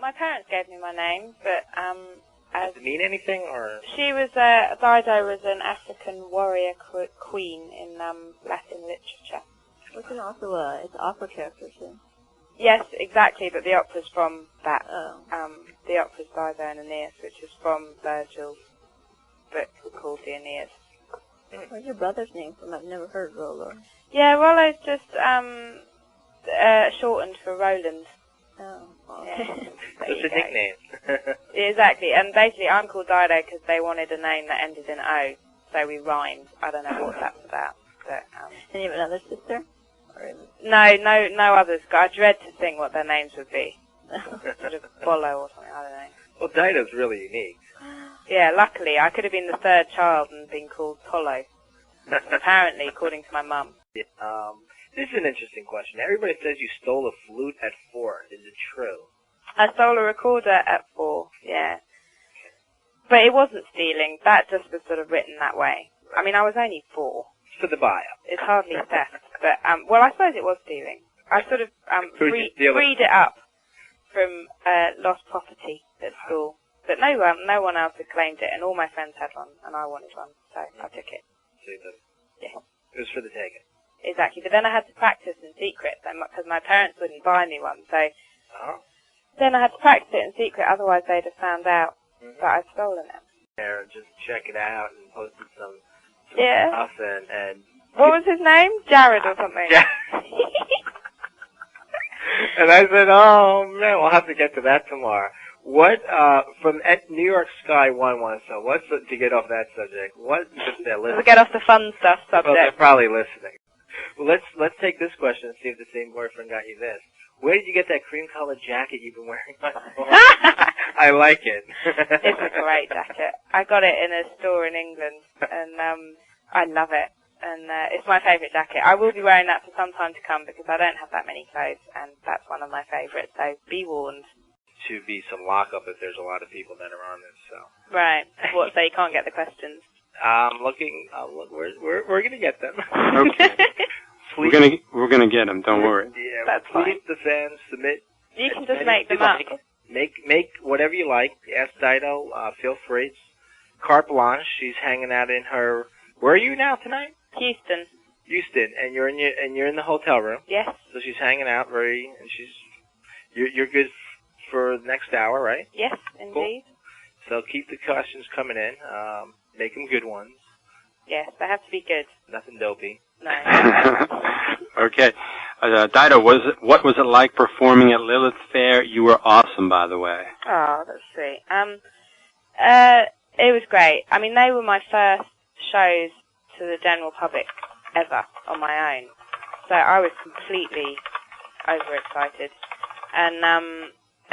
My parents gave me my name, but Does it mean anything, or? she was Dido was an African warrior queen in Latin literature. Which is also it's opera character too. Yes, exactly, but the opera's from that. Oh. The opera's Dido and Aeneas, which is from Virgil's book called the Aeneas. Where's your brother's name from? I've never heard Rollo. Yeah, Rollo's just shortened for Roland. Oh. Yeah. It's a nickname. Exactly, and basically I'm called Dido because they wanted a name that ended in O, so we rhymed. I don't know what that's about. But, and you have another sister? No others. I dread to think what their names would be. Sort of Bolo or something, I don't know. Well, Dido's really unique. Yeah, luckily, I could have been the third child and been called Tolo. Apparently, according to my mum. Yeah, this is an interesting question. Everybody says you stole a flute at 4. Is it true? I stole a recorder at 4, yeah. But it wasn't stealing. That just was sort of written that way. I mean, I was only 4. For the bio. It's hardly theft. But, well, I suppose it was stealing. I sort of freed it up from lost property at school. But no one else had claimed it, and all my friends had one, and I wanted one, so I took it. So you did. Yeah. It was for the taking. Exactly, but then I had to practice in secret, because my parents wouldn't buy me one, so then I had to practice it in secret, otherwise they'd have found out that I'd stolen it. There, just check it out and posted some stuff, and... What was his name? Jared or something? Yeah. And I said, oh, man, we'll have to get to that tomorrow. What, from New York Sky 1 so what's to get off that subject? What if they're listening? We'll get off the fun stuff subject. Well, they're probably listening. Well, let's take this question and see if the same boyfriend got you this. Where did you get that cream-colored jacket you've been wearing on the I like it. It's a great jacket. I got it in a store in England, and I love it. And it's my favourite jacket. I will be wearing that for some time to come because I don't have that many clothes, and that's one of my favourites, so be warned. To be some lockup if there's a lot of people that are on this, so. Right. What, so you can't get the questions? We're gonna get them. Okay. We're gonna get them. Don't worry. Yeah. That's fine. Please, the fans, submit. You can just make them up. Make whatever you like. Ask Dido. Feel free. It's carte blanche. She's hanging out in her. Where are you now tonight? Houston, and you're in the hotel room. Yes. So she's hanging out you're good for the next hour, right? Yes, indeed. Cool. So keep the questions coming in. Make them good ones. Yes, they have to be good. Nothing dopey. No. Okay. Dido, what was it like performing at Lilith Fair? You were awesome, by the way. Oh, that's sweet. It was great. I mean, they were my first shows to the general public ever on my own. So I was completely overexcited. And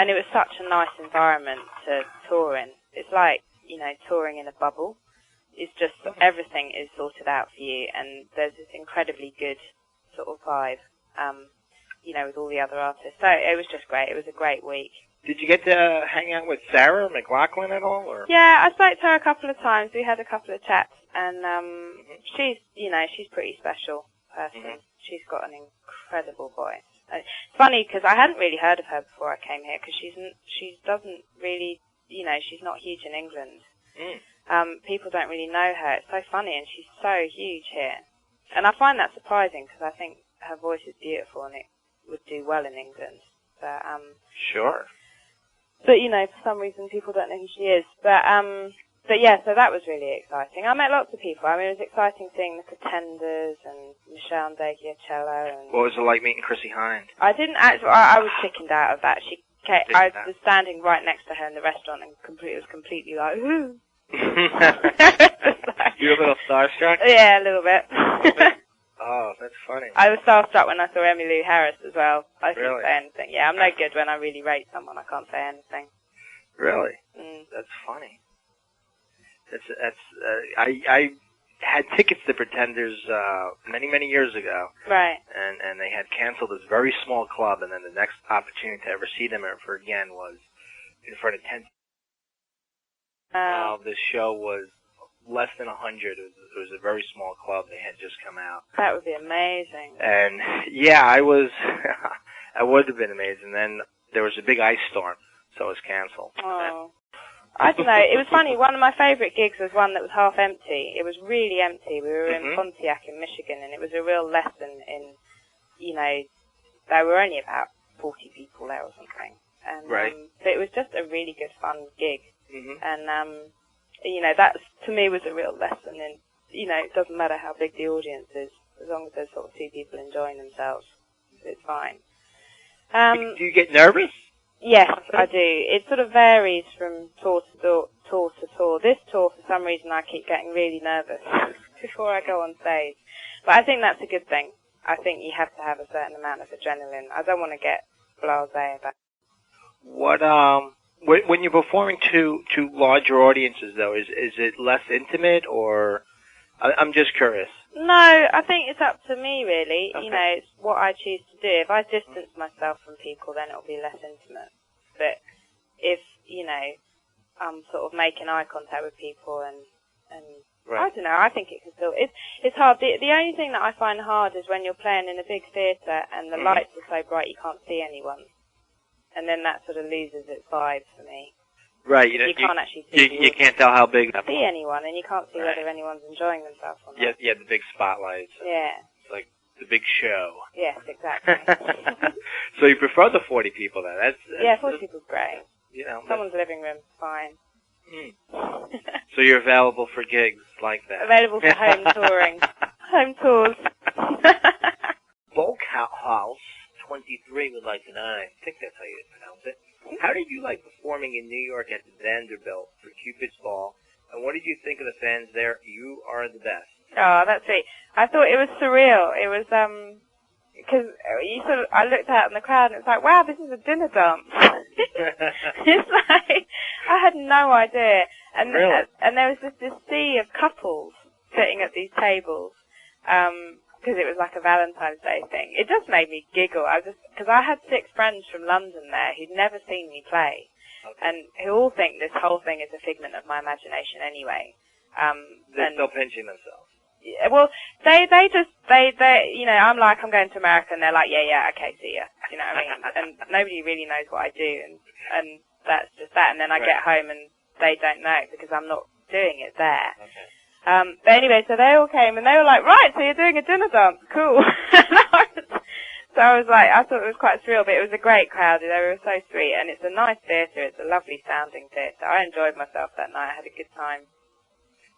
it was such a nice environment to tour in. It's like, touring in a bubble. It's just everything is sorted out for you, and there's this incredibly good sort of vibe, with all the other artists. So it was just great. It was a great week. Did you get to hang out with Sarah McLachlan at all? Or? Yeah, I spoke to her a couple of times. We had a couple of chats, and she's a pretty special person. She's got an incredible voice. It's funny because I hadn't really heard of her before I came here because she doesn't really, she's not huge in England. People don't really know her. It's so funny, and she's so huge here. And I find that surprising because I think her voice is beautiful and it would do well in England. But sure. But for some reason people don't know who she is. But yeah, so that was really exciting. I met lots of people. I mean, it was exciting seeing the Pretenders and Michelle Ndegeocello. And what was it like meeting Chrissie Hynde? I didn't actually. I was chickened out of that. I was standing right next to her in the restaurant and it was completely like, ooh. You were a little starstruck? Yeah, a little bit. Oh, that's funny. I was starstruck when I saw Emmylou Harris as well. I couldn't Really? say anything. Yeah, I'm no good when I really rate someone. I can't say anything. Really? That's funny. I had tickets to Pretenders many years ago. Right. And they had canceled this very small club, and then the next opportunity to ever see them ever again was in front of 10. This show was less than 100. It was a very small club. They had just come out. That would be amazing. And yeah, I would have been amazing. Then there was a big ice storm, so it's cancelled. Oh. I don't know. It was funny. One of my favourite gigs was one that was half empty. It was really empty. We were in Pontiac in Michigan, and it was a real lesson in, you know, there were only about 40 people there or something. And, right. But it was just a really good, fun gig. And, you know, that, to me, was a real lesson in, you know, it doesn't matter how big the audience is, as long as there's sort of two people enjoying themselves, it's fine. Do you get nervous? Yes, I do. It sort of varies from tour to tour. This tour, for some reason, I keep getting really nervous before I go on stage. But I think that's a good thing. I think you have to have a certain amount of adrenaline. I don't want to get blasé about it. What, when you're performing to larger audiences, though, is it less intimate, or... I'm just curious. No, I think it's up to me, really. Okay. You know, it's what I choose to do. If I distance myself from people, then it'll be less intimate. But if, you know, I'm sort of making eye contact with people and right. I don't know, I think it can still... It's hard. The only thing that I find hard is when you're playing in a big theatre and the lights are so bright you can't see anyone. And then that sort of loses its vibe for me. Right, you can't actually see. You can't tell how big. See anyone, and you can't see whether anyone's enjoying themselves or not. Yeah, the big spotlights. Yeah. It's like the big show. Yes, exactly. So you prefer the 40 people then? That's 40 people's great. You know, someone's living room, fine. So you're available for gigs like that? Available for home touring, home tours. Bulk House 23 would like to know. I think that's how you pronounce it. How did you like performing in New York at the Vanderbilt for Cupid's Ball? And what did you think of the fans there? You are the best. Oh, that's sweet. I thought it was surreal. It was, because I looked out in the crowd and it was like, wow, this is a dinner dance. It's like, I had no idea. And, really? And there was this sea of couples sitting at these tables, because it was like a Valentine's Day thing. It just made me giggle. Because I had 6 friends from London there who'd never seen me play, and who all think this whole thing is a figment of my imagination anyway. They're still pinching themselves. Yeah, well, they, you know, I'm like, I'm going to America, and they're like, yeah, okay, see ya. You know what I mean? And nobody really knows what I do, and that's just that. And then I get home, and they don't know because I'm not doing it there. Okay. But anyway, so they all came, and they were like, right, so you're doing a dinner dance, cool. So I was like, I thought it was quite surreal, but it was a great crowd. They were so sweet, and it's a nice theatre. It's a lovely sounding theatre. I enjoyed myself that night. I had a good time.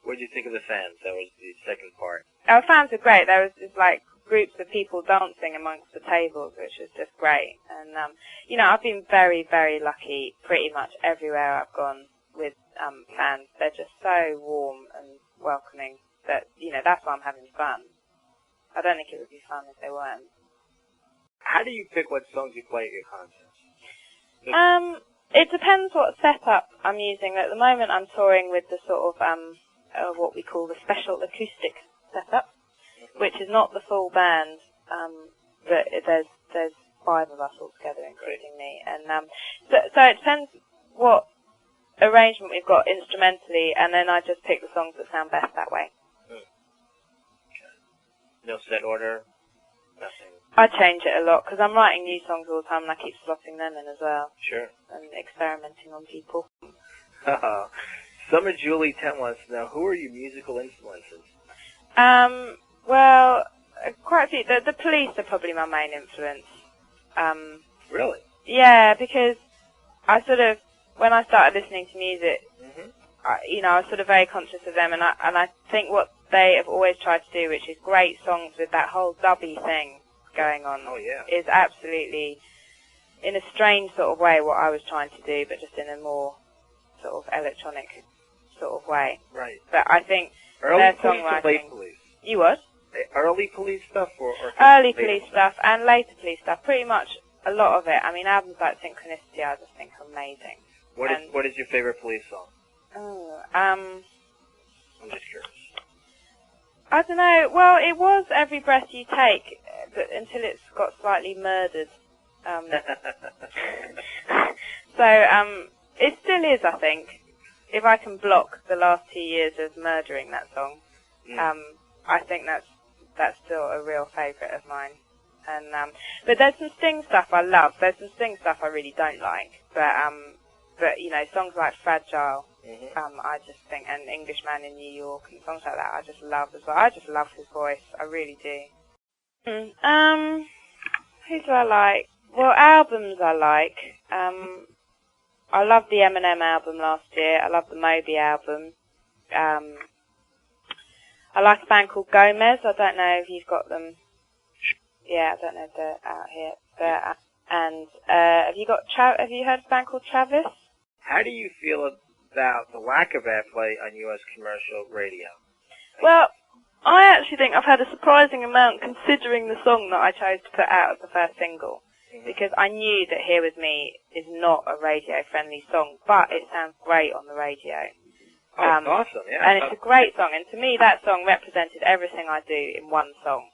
What did you think of the fans? That was the second part. Our fans were great. There was just like groups of people dancing amongst the tables, which was just great. And, you know, I've been very, very lucky pretty much everywhere I've gone with fans. They're just so warm and welcoming that, you know, that's why I'm having fun. I don't think it would be fun if they weren't. How do you pick what songs you play at your concerts? It depends what setup I'm using. At the moment I'm touring with the sort of, what we call the special acoustic setup, which is not the full band, but there's 5 of us all together, including me. And, so it depends what arrangement we've got instrumentally, and then I just pick the songs that sound best that way. Okay. No set order? Nothing? I change it a lot, because I'm writing new songs all the time, and I keep slotting them in as well. Sure. And experimenting on people. Summer Julie 10 wants to know, who are your musical influences? Well, quite a few. The Police are probably my main influence. Really? Yeah, because I sort of, when I started listening to music, you know, I was sort of very conscious of them, and I think what they have always tried to do, which is great songs with that whole dubby thing going on, is absolutely, in a strange sort of way, what I was trying to do, but just in a more sort of electronic sort of way. Right. But I think early their Police songwriting... or late Police? You what? Early Police stuff or early Police stuff and later Police stuff. Pretty much a lot of it. I mean, albums like Synchronicity I just think are amazing. What is your favorite Police song? I'm just curious. I don't know. Well, it was Every Breath You Take, until it's got slightly murdered. So, it still is, I think. If I can block the last 2 years of murdering that song, I think that's still a real favourite of mine. And but there's some Sting stuff I love. There's some Sting stuff I really don't like. But But, you know, songs like Fragile, I just think, and Englishman in New York, and songs like that, I just love as well. I just love his voice. I really do. Who do I like? Well, albums I like. I love the Eminem album last year. I love the Moby album. I like a band called Gomez. I don't know if you've got them. Yeah, I don't know if they're out here. Have you heard of a band called Travis? How do you feel about the lack of airplay on U.S. commercial radio? Well, I actually think I've had a surprising amount considering the song that I chose to put out as the first single. Because I knew that Here With Me is not a radio-friendly song, but it sounds great on the radio. Oh, it's awesome, yeah. And it's a great song, and to me that song represented everything I do in one song.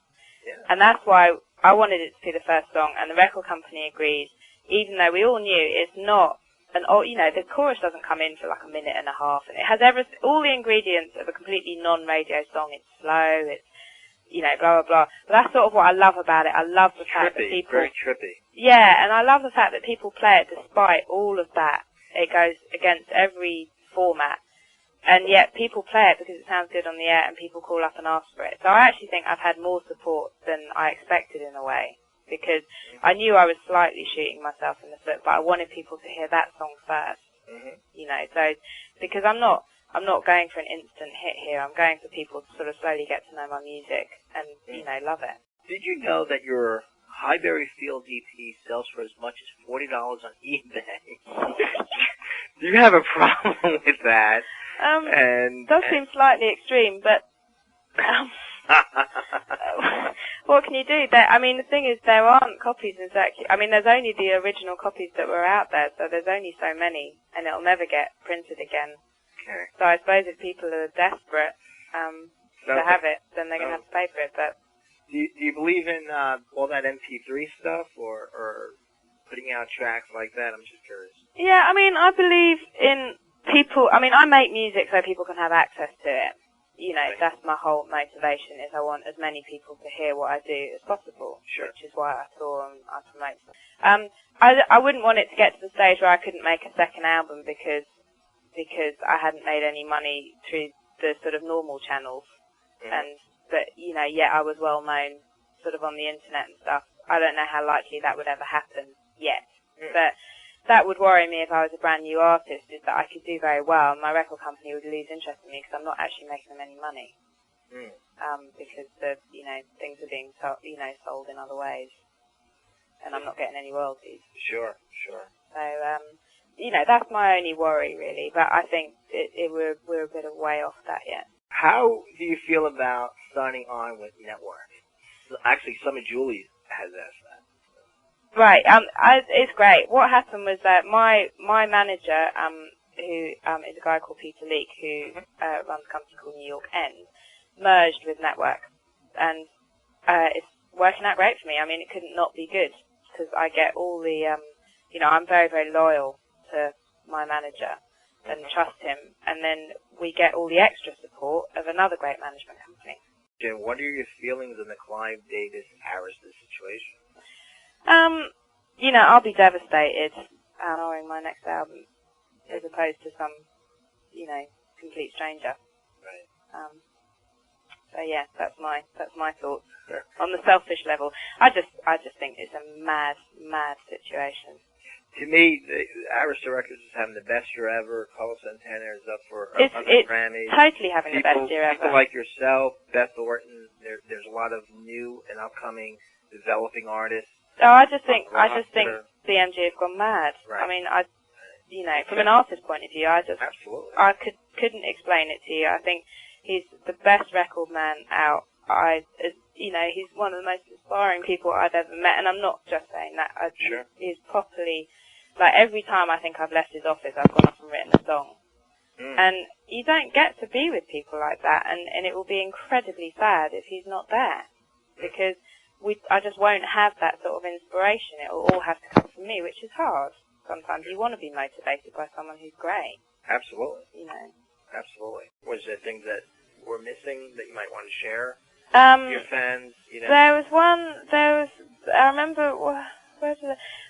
Yeah. And that's why I wanted it to be the first song, and the record company agreed, even though we all knew it's not the chorus doesn't come in for like a minute and a half, and it has all the ingredients of a completely non-radio song. It's slow, it's, blah, blah, blah. But that's sort of what I love about it. I love the fact that people... Very trippy. Yeah, and I love the fact that people play it despite all of that. It goes against every format. And yet people play it because it sounds good on the air and people call up and ask for it. So I actually think I've had more support than I expected in a way. Because I knew I was slightly shooting myself in the foot, but I wanted people to hear that song first. So because I'm not going for an instant hit here. I'm going for people to sort of slowly get to know my music and, love it. Did you know that your Highbury Field EP sells for as much as $40 on eBay? Do you have a problem with that? It does seem slightly extreme, but what can you do? The thing is, there aren't copies in circulation. There's only the original copies that were out there, so there's only so many, and it'll never get printed again. Okay. So I suppose if people are desperate to have it, then they're going to have to pay for it. But do you believe in all that MP3 stuff, or putting out tracks like that? I'm just curious. Yeah, I believe in people. I make music so people can have access to it. That's my whole motivation, is I want as many people to hear what I do as possible. Sure. Which is why I tour and I promote. I wouldn't want it to get to the stage where I couldn't make a second album because I hadn't made any money through the sort of normal channels. But yet I was well known sort of on the internet and stuff. I don't know how likely that would ever happen yet. But that would worry me if I was a brand new artist, is that I could do very well and my record company would lose interest in me because I'm not actually making them any money. Because things are being sold in other ways. And I'm not getting any royalties. Sure. So, that's my only worry, really. But I think we're a bit of way off that yet. How do you feel about signing on with Nettwerk? Actually, some of Julie's has asked that. Right. It's great. What happened was that my manager, who is a guy called Peter Leake, who runs a company called New York End, merged with Nettwerk, and it's working out great for me. It couldn't not be good because I get all the, I'm very, very loyal to my manager and trust him, and then we get all the extra support of another great management company. Jim, what are your feelings on the Clive Davis Arista situation? I'll be devastated knowing my next album as opposed to some, complete stranger. Right. So yeah, that's my thoughts. Sure. On the selfish level. I just think it's a mad situation. To me, the Arista Records is having the best year ever. Carlos Santana is up for it's Grammys. Totally having the best year ever. People like yourself, Beth Orton, there's a lot of new and upcoming developing artists. Oh, I just think BMG have gone mad. Right. From an artist point of view, Absolutely. I couldn't explain it to you. I think he's the best record man out. He's one of the most inspiring people I've ever met, and I'm not just saying that. Sure. He's properly, every time I think I've left his office, I've gone off and written a song. And you don't get to be with people like that, and it will be incredibly sad if he's not there, because I just won't have that sort of inspiration. It will all have to come from me, which is hard. Sometimes you want to be motivated by someone who's great. Absolutely. Absolutely. Was there things that were missing that you might want to share? Your fans, I remember,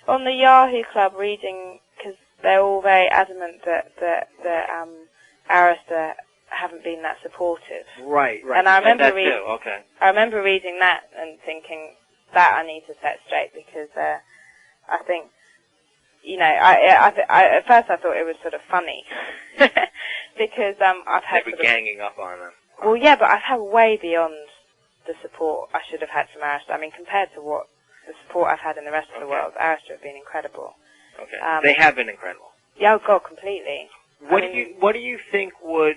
on the Yahoo Club reading, because they're all very adamant that Arista haven't been that supportive. Right. And I remember Okay. I remember reading that and thinking that I need to set straight, because I think, you know, I at first I thought it was sort of funny because I've had they were ganging up on them. Well, yeah, but I've had way beyond the support I should have had from Arista. I mean, compared to what the support I've had in the rest of the world, Arista have been incredible. Okay. They have been incredible. Yeah, oh God, completely. What do you think would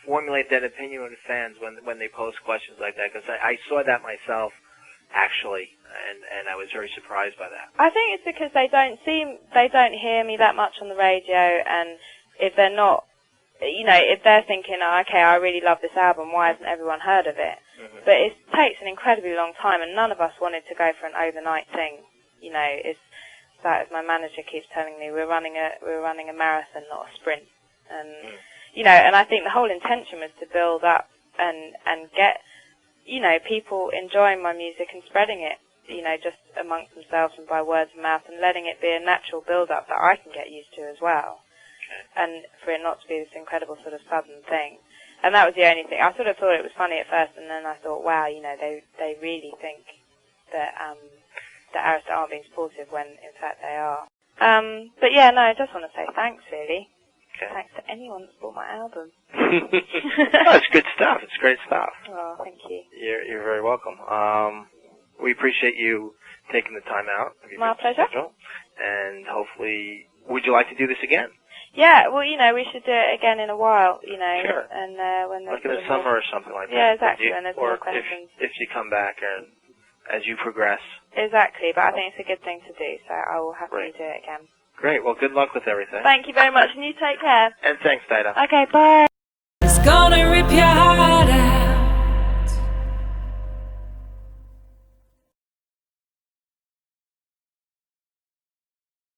formulate that opinion of the fans when they pose questions like that? Because I saw that myself, actually, and I was very surprised by that. I think it's because they don't hear me that much on the radio, and if they're not, you know, if they're thinking, oh, okay, I really love this album, why hasn't everyone heard of it? Mm-hmm. But it takes an incredibly long time, and none of us wanted to go for an overnight thing. You know, it's that, as my manager keeps telling me, we're running a marathon, not a sprint. And you know, and I think the whole intention was to build up and get, you know, people enjoying my music and spreading it, you know, just amongst themselves and by word of mouth, and letting it be a natural build-up that I can get used to as well. And for it not to be this incredible sort of sudden thing. And that was the only thing. I sort of thought it was funny at first, and then I thought, wow, you know, they really think that Arista aren't being supportive, when in fact they are. But yeah, no, I just want to say thanks, really. Okay. Thanks to anyone that's bought my album. Oh, it's good stuff. It's great stuff. Oh, thank you. You're very welcome. We appreciate you taking the time out. My pleasure. And hopefully, would you like to do this again? Yeah, well, you know, we should do it again in a while, you know. Sure. And when there's like in the summer or something like that. Yeah, exactly. When there's more questions. If you come back and as you progress. Exactly, but I think it's a good thing to do, so I will happily do it again. Great. Well, good luck with everything. Thank you very much, and you take care. And thanks, Dido. Okay, bye. It's gonna rip your heart